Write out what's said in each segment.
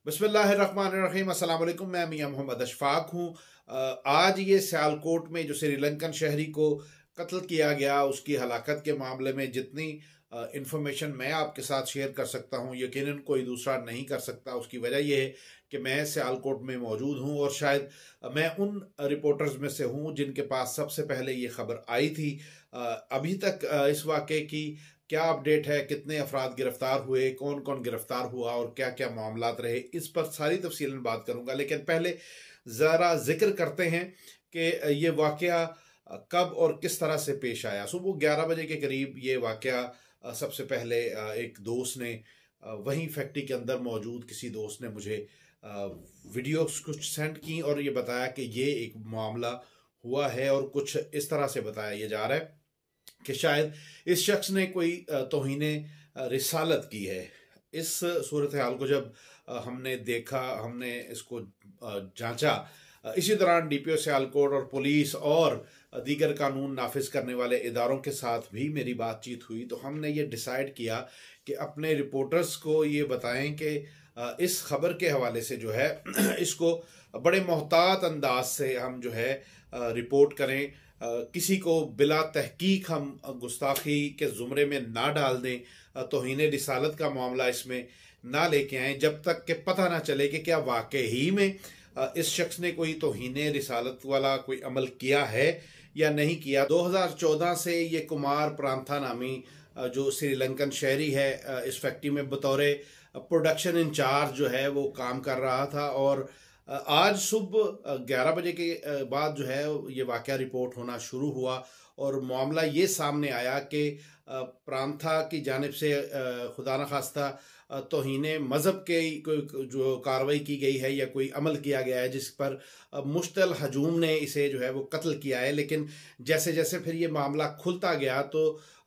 बिस्मिल्लाहिर्रहमानिर्रहीम। अस्सलाम वालेकुम। मैं मियां मोहम्मद अशफाक हूँ। आज ये सियालकोट में जो श्रीलंकन शहरी को कत्ल किया गया, उसकी हलाकत के मामले में जितनी इंफॉर्मेशन मैं आपके साथ शेयर कर सकता हूँ, यकीनन कोई दूसरा नहीं कर सकता। उसकी वजह यह है कि मैं सियालकोट में मौजूद हूँ और शायद मैं उन रिपोर्टर्स में से हूँ जिनके पास सबसे पहले ये खबर आई थी। अभी तक इस वाक़े की क्या अपडेट है, कितने अफराद गिरफ्तार हुए, कौन कौन गिरफ्तार हुआ और क्या क्या मामलात रहे, इस पर सारी तफसीलन बात करूंगा। लेकिन पहले ज़रा जिक्र करते हैं कि ये वाक़या कब और किस तरह से पेश आया। सुबह 11 बजे के करीब ये वाक़या सबसे पहले एक दोस्त ने वहीं फैक्ट्री के अंदर मौजूद किसी दोस्त ने मुझे वीडियोस कुछ सेंड की और ये बताया कि ये एक मामला हुआ है और कुछ इस तरह से बताया ये जा रहा है कि शायद इस शख्स ने कोई तौहीने रिसालत की है। इस सूरत हाल को जब हमने देखा, हमने इसको जांचा, इसी दौरान डीपीओ सियालकोट और पुलिस और दीगर कानून नाफिज करने वाले इदारों के साथ भी मेरी बातचीत हुई, तो हमने ये डिसाइड किया कि अपने रिपोर्टर्स को ये बताएं कि इस खबर के हवाले से जो है इसको बड़े मोहतात अंदाज से हम जो है रिपोर्ट करें। किसी को बिला तहकीक हम गुस्ताखी के ज़ुमरे में ना डाल दें, तौहीने रिसालत का मामला इसमें ना लेके आएँ जब तक कि पता ना चले कि क्या वाकई में इस शख्स ने कोई तौहीने रिसालत वाला कोई अमल किया है या नहीं किया। 2014 से ये कुमार प्रांथा नामी जो श्रीलंकन शहरी है इस फैक्ट्री में बतौर प्रोडक्शन इंचार्ज जो है वो काम कर रहा था और आज सुबह 11 बजे के बाद जो है ये वाक़या रिपोर्ट होना शुरू हुआ और मामला ये सामने आया कि प्रांथा की जानिब से खुदा न खास्ता तौहीने मज़हब के जो कार्रवाई की गई है या कोई अमल किया गया है जिस पर मुश्तल हजूम ने इसे जो है वो कत्ल किया है। लेकिन जैसे जैसे फिर ये मामला खुलता गया तो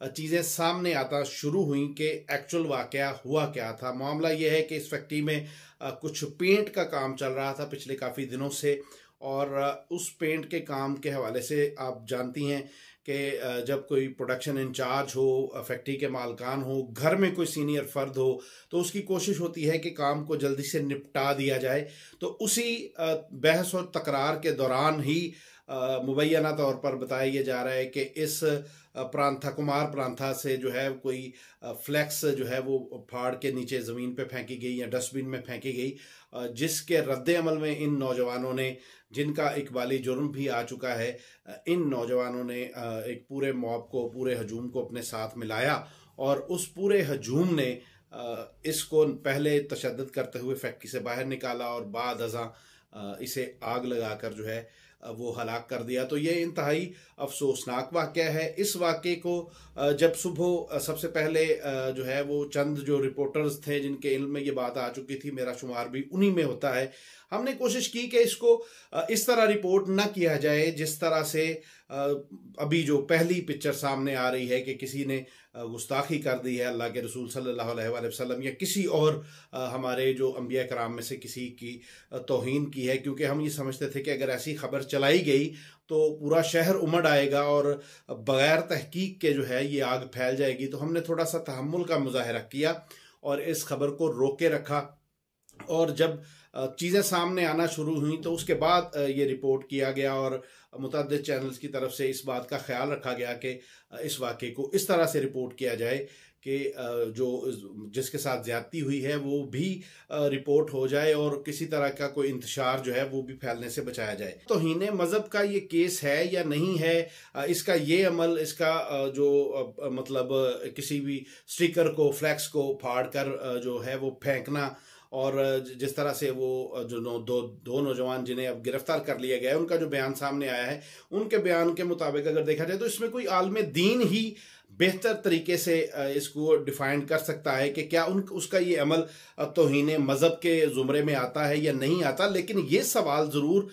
चीज़ें सामने आता शुरू हुई कि एक्चुअल वाक़या हुआ क्या था। मामला ये है कि इस फैक्ट्री में कुछ पेंट का काम चल रहा था पिछले काफ़ी दिनों से और उस पेंट के काम के हवाले से आप जानती हैं कि जब कोई प्रोडक्शन इंचार्ज हो, फैक्ट्री के मालकान हो, घर में कोई सीनियर फ़र्द हो, तो उसकी कोशिश होती है कि काम को जल्दी से निपटा दिया जाए। तो उसी बहस और तकरार के दौरान ही मुबैना तौर पर बताया ये जा रहा है कि इस कुमार प्रांथा से जो है कोई फ्लैक्स जो है वो फाड़ के नीचे ज़मीन पे फेंकी गई या डस्टबिन में फेंकी गई, जिसके रद्द अमल में इन नौजवानों ने, जिनका इकबाली जुर्म भी आ चुका है, इन नौजवानों ने एक पूरे मॉब को, पूरे हजूम को अपने साथ मिलाया और उस पूरे हजूम ने इसको पहले तशद्दुद करते हुए फैक्ट्री से बाहर निकाला और बाद अज़ां इसे आग लगाकर जो है वो हलाक कर दिया। तो ये इंतहाई अफसोसनाक वाक़या है। इस वाक़े को जब सुबह सबसे पहले जो है वो चंद जो रिपोर्टर्स थे जिनके इल्म में ये बात आ चुकी थी, मेरा शुमार भी उन्हीं में होता है, हमने कोशिश की कि इसको इस तरह रिपोर्ट ना किया जाए जिस तरह से अभी जो पहली पिक्चर सामने आ रही है कि किसी ने गुस्ताखी कर दी है अल्लाह के रसूल सल्लल्लाहु अलैहि वसल्लम या किसी और हमारे जो अंबिया कराम में से किसी की तौहीन की है। क्योंकि हम ये समझते थे कि अगर ऐसी खबर चलाई गई तो पूरा शहर उमड़ आएगा और बग़ैर तहकीक के जो है ये आग फैल जाएगी। तो हमने थोड़ा सा तहम्मुल का मुज़ाहरा किया और इस खबर को रोके रखा और जब चीज़ें सामने आना शुरू हुई तो उसके बाद ये रिपोर्ट किया गया और मुतअद्दिद चैनल्स की तरफ से इस बात का ख्याल रखा गया कि इस वाक़े को इस तरह से रिपोर्ट किया जाए कि जो जिसके साथ ज़्यादती हुई है वो भी रिपोर्ट हो जाए और किसी तरह का कोई इंतशार जो है वो भी फैलने से बचाया जाए। तौहीने मज़हब का ये केस है या नहीं है, इसका ये अमल, इसका जो मतलब किसी भी स्टिकर को, फ्लैक्स को फाड़ कर जो है वो फेंकना और जिस तरह से वो जो दो नौजवान जिन्हें अब गिरफ्तार कर लिया गया है उनका जो बयान सामने आया है, उनके बयान के मुताबिक अगर देखा जाए तो इसमें कोई आलम दीन ही बेहतर तरीके से इसको डिफाइन कर सकता है कि क्या उसका ये अमल तौहीने मज़हब के ज़ुमरे में आता है या नहीं आता। लेकिन ये सवाल ज़रूर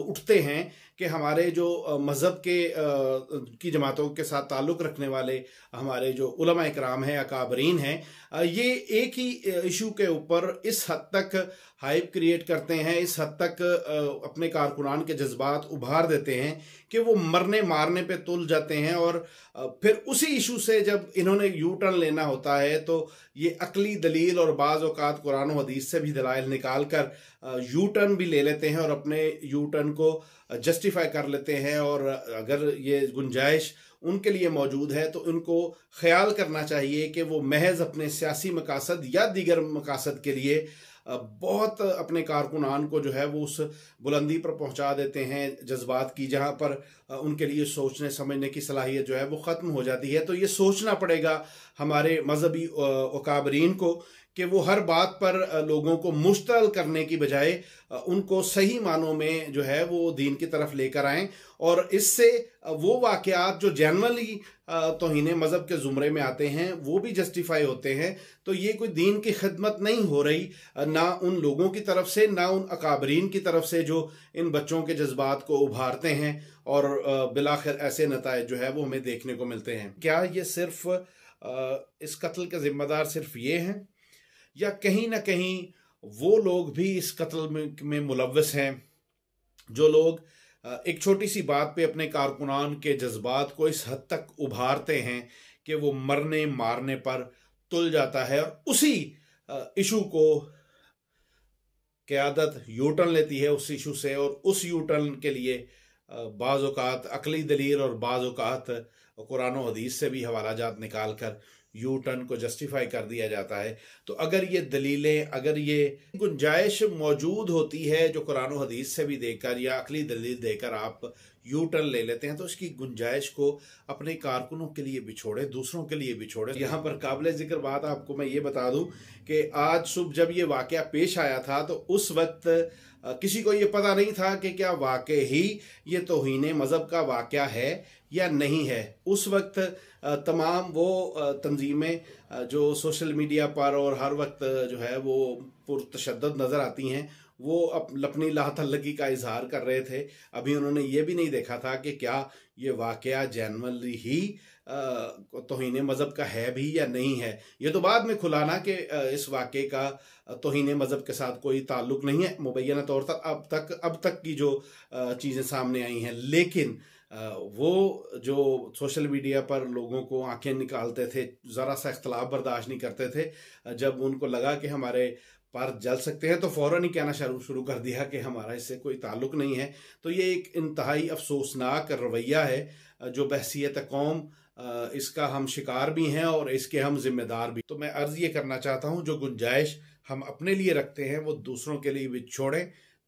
उठते हैं कि हमारे जो मज़हब के की जमातों के साथ ताल्लुक़ रखने वाले हमारे जो उलमा इकराम हैं, अकाबरीन हैं, ये एक ही इशू के ऊपर इस हद तक हाइप क्रिएट करते हैं, इस हद तक अपने कारकुनान के जज्बात उभार देते हैं कि वो मरने मारने पे तुल जाते हैं और फिर उसी इशू से जब इन्होंने यू टर्न लेना होता है तो ये अकली दलील और बाज़ औक़ात कुरान और हदीस से भी दलाइल निकाल कर यू टर्न भी ले लेते हैं और अपने यू टर्न को जस्टिफाई कर लेते हैं। और अगर ये गुंजाइश उनके लिए मौजूद है तो उनको ख्याल करना चाहिए कि वो महज अपने सियासी मकासद या दीगर मकासद के लिए बहुत अपने कारकुनान को जो है वो उस बुलंदी पर पहुंचा देते हैं जज्बात की, जहां पर उनके लिए सोचने समझने की सलाहियत जो है वो ख़त्म हो जाती है। तो ये सोचना पड़ेगा हमारे मजहबी अकाबरीन को कि वो हर बात पर लोगों को मुश्तल करने की बजाय उनको सही मानों में जो है वो दीन की तरफ लेकर आएं और इससे वो वाक़यात जो जनरली तौहीन मज़हब के ज़ुमरे में आते हैं वो भी जस्टिफाई होते हैं। तो ये कोई दीन की खिदमत नहीं हो रही, ना उन लोगों की तरफ से ना उन अकाबरीन की तरफ से जो इन बच्चों के जज्बात को उभारते हैं और बिलाखिर ऐसे नताइज जो है वो हमें देखने को मिलते हैं। क्या ये सिर्फ इस कत्ल के ज़िम्मेदार सिर्फ ये हैं या कहीं ना कहीं वो लोग भी इस कत्ल में मुलव्वस हैं, जो लोग एक छोटी सी बात पे अपने कारकुनान के जज्बात को इस हद तक उभारते हैं कि वो मरने मारने पर तुल जाता है और उसी इशू को क़यादत यू टर्न लेती है उस इशू से, और उस यू टर्न के लिए बाज़ औक़ात अकली दलील और बाज़ औक़ात कुरान और हदीस से भी हवाला जात निकाल कर यू टर्न को जस्टिफाई कर दिया जाता है। तो अगर ये दलीलें, अगर ये गुंजाइश मौजूद होती है जो कुरान और हदीस से भी देकर या अकली दलील देकर आप यू टर्न ले लेते हैं, तो इसकी गुंजाइश को अपने कारकुनों के लिए भी छोड़े, दूसरों के लिए भी छोड़े। यहाँ पर काबिल ज़िक्र बात आपको मैं ये बता दूं कि आज सुबह जब ये वाक़या पेश आया था तो उस वक्त किसी को ये पता नहीं था कि क्या वाकई ही ये तौहीन मज़हब का वाक़या है या नहीं है। उस वक्त तमाम वो तंजीमें जो सोशल मीडिया पर और हर वक्त जो है वो पुरतशद्दुद नज़र आती हैं, वो अपनी लातल्लगी का इजहार कर रहे थे। अभी उन्होंने ये भी नहीं देखा था कि क्या ये वाक़या जनरली ही तौहीन मज़हब का है भी या नहीं है। ये तो बाद में खुलाना कि इस वाक़े का तौहीन मज़हब के साथ कोई ताल्लुक़ नहीं है मुबैना तौर पर अब तक की जो चीज़ें सामने आई हैं। लेकिन वो जो सोशल मीडिया पर लोगों को आंखें निकालते थे, ज़रा सा इख्तलाफ बर्दाश्त नहीं करते थे, जब उनको लगा कि हमारे पर जल सकते हैं तो फ़ौरन ही कहना शुरू कर दिया कि हमारा इससे कोई ताल्लुक़ नहीं है। तो ये एक इंतहाई अफसोसनाक रवैया है जो बहसियत कौम इसका हम शिकार भी हैं और इसके हम जिम्मेदार भी। तो मैं अर्ज़ ये करना चाहता हूँ, जो गुंजाइश हम अपने लिए रखते हैं वो दूसरों के लिए भी छोड़ें,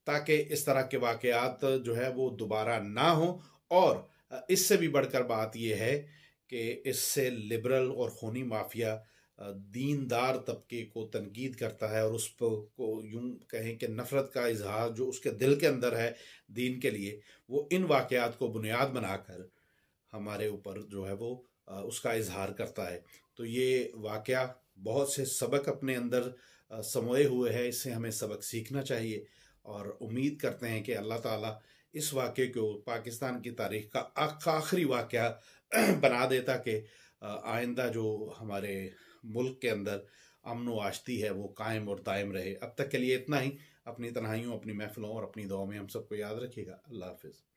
ताकि इस तरह के वाक़यात जो है वो दोबारा ना हो। और इससे भी बढ़कर बात यह है कि इससे लिबरल और खूनी माफिया दीनदार तबके को तनकीद करता है और उस को यूं कहें कि नफ़रत का इजहार जो उसके दिल के अंदर है दीन के लिए, वो इन वाक़यात को बुनियाद बनाकर हमारे ऊपर जो है वो उसका इजहार करता है। तो ये वाक़या बहुत से सबक अपने अंदर समोए हुए है, इससे हमें सबक सीखना चाहिए और उम्मीद करते हैं कि अल्लाह ताला इस वाक़े को पाकिस्तान की तारीख़ का आखिरी वाक़या बना देता कि आइंदा जो हमारे मुल्क के अंदर अमन व आशती है वो कायम और दायम रहे। अब तक के लिए इतना ही। अपनी तन्हाइयों, अपनी महफ़िलों और अपनी दुआओं में हम सबको याद रखिएगा। अल्लाह हाफ़िज़।